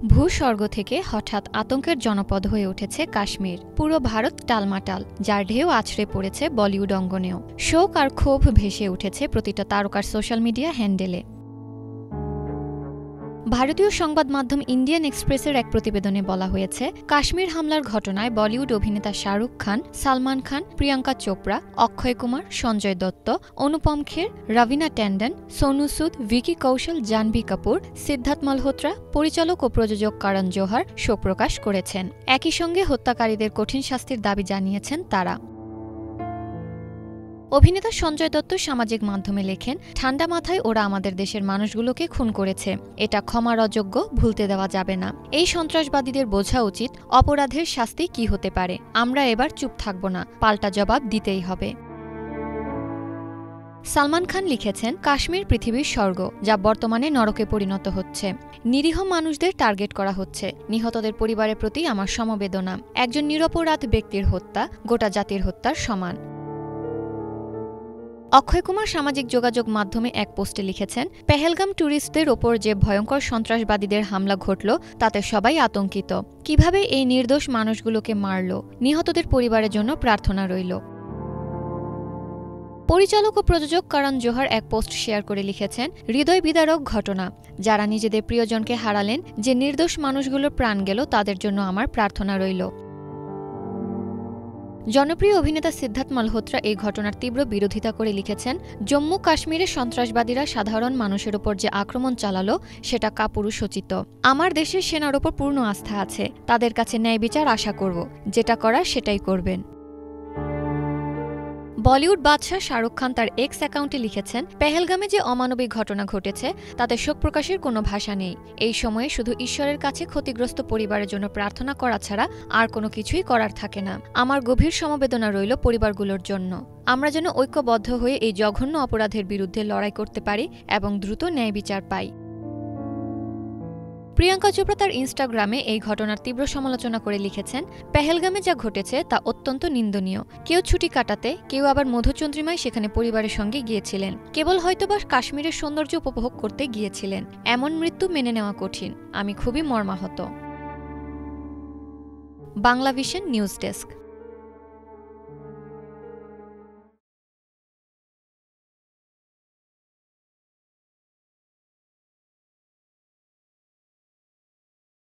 ভূস্বর্গ থেকে হঠাৎ আতঙ্কের জনপদ হয়ে উঠেছে কাশ্মীর। পুরো ভারত টালমাটাল, যার ঢেউ আছড়ে পড়েছে বলিউড অঙ্গনেও। শোক আর ক্ষোভ ভেসে উঠেছে প্রতিটা তারকার সোশ্যাল মিডিয়া হ্যান্ডেলে। ভারতীয় সংবাদ মাধ্যম ইন্ডিয়ান এক্সপ্রেসের এক প্রতিবেদনে বলা হয়েছে, কাশ্মীর হামলার ঘটনায় বলিউড অভিনেতা শাহরুখ খান, সালমান খান, প্রিয়াঙ্কা চোপড়া, অক্ষয় কুমার, সঞ্জয় দত্ত, অনুপম খের, রবিনা ট্যান্ডন, সোনু সুদ, ভিকি কৌশল, জাহ্নবী কাপুর, সিদ্ধার্থ মালহোত্রা, পরিচালক ও প্রযোজক করণ জোহর শোক প্রকাশ করেছেন। একই সঙ্গে হত্যাকারীদের কঠিন শাস্তির দাবি জানিয়েছেন তারা। অভিনেতা সঞ্জয় দত্ত সামাজিক মাধ্যমে লেখেন, ঠান্ডা মাথায় ওরা আমাদের দেশের মানুষগুলোকে খুন করেছে। এটা ক্ষমার অযোগ্য, ভুলতে দেওয়া যাবে না। এই সন্ত্রাসবাদীদের বোঝা উচিত অপরাধের শাস্তি কি হতে পারে। আমরা এবার চুপ থাকব না, পাল্টা জবাব দিতেই হবে। সালমান খান লিখেছেন, কাশ্মীর পৃথিবীর স্বর্গ, যা বর্তমানে নরকে পরিণত হচ্ছে। নিরীহ মানুষদের টার্গেট করা হচ্ছে। নিহতদের পরিবারের প্রতি আমার সমবেদনা। একজন নিরপরাধ ব্যক্তির হত্যা গোটা জাতির হত্যার সমান। অক্ষয় কুমার সামাজিক যোগাযোগ মাধ্যমে এক পোস্টে লিখেছেন, পেহেলগাম ট্যুরিস্টদের ওপর যে ভয়ঙ্কর সন্ত্রাসবাদীদের হামলা ঘটল তাতে সবাই আতঙ্কিত। কিভাবে এই নির্দোষ মানুষগুলোকে মারল, নিহতদের পরিবারের জন্য প্রার্থনা রইল। পরিচালক ও প্রযোজক করণ জোহর এক পোস্ট শেয়ার করে লিখেছেন, হৃদয় বিদারক ঘটনা। যারা নিজেদের প্রিয়জনকে হারালেন, যে নির্দোষ মানুষগুলোর প্রাণ গেল, তাদের জন্য আমার প্রার্থনা রইল। জনপ্রিয় অভিনেতা সিদ্ধার্থ মালহোত্রা এই ঘটনার তীব্র বিরোধিতা করে লিখেছেন, জম্মু কাশ্মীরের সন্ত্রাসবাদীরা সাধারণ মানুষের ওপর যে আক্রমণ চালালো সেটা কাপুরুষোচিত। আমার দেশের সেনার ওপর পূর্ণ আস্থা আছে। তাদের কাছে ন্যায় বিচার আশা করব। যেটা করার সেটাই করবেন। বলিউড বাদশাহ শাহরুখ খান তার এক্স অ্যাকাউন্টে লিখেছেন, পেহেলগামে যে অমানবিক ঘটনা ঘটেছে তাতে শোক প্রকাশের কোনো ভাষা নেই। এই সময়ে শুধু ঈশ্বরের কাছে ক্ষতিগ্রস্ত পরিবারের জন্য প্রার্থনা করা ছাড়া আর কোনো কিছুই করার থাকে না। আমার গভীর সমবেদনা রইল পরিবারগুলোর জন্য। আমরা যেন ঐক্যবদ্ধ হয়ে এই জঘন্য অপরাধের বিরুদ্ধে লড়াই করতে পারি এবং দ্রুত ন্যায় বিচার পাই। প্রিয়াঙ্কা চোপড়া তার ইনস্টাগ্রামে এই ঘটনার তীব্র সমালোচনা করে লিখেছেন, পেহেলগামে যা ঘটেছে তা অত্যন্ত নিন্দনীয়। কেউ ছুটি কাটাতে, কেউ আবার মধুচন্দ্রিমায় সেখানে পরিবারের সঙ্গে গিয়েছিলেন। কেবল হয়তোবা কাশ্মীরের সৌন্দর্য উপভোগ করতে গিয়েছিলেন। এমন মৃত্যু মেনে নেওয়া কঠিন। আমি খুবই মর্মাহত। Banglavision news desk.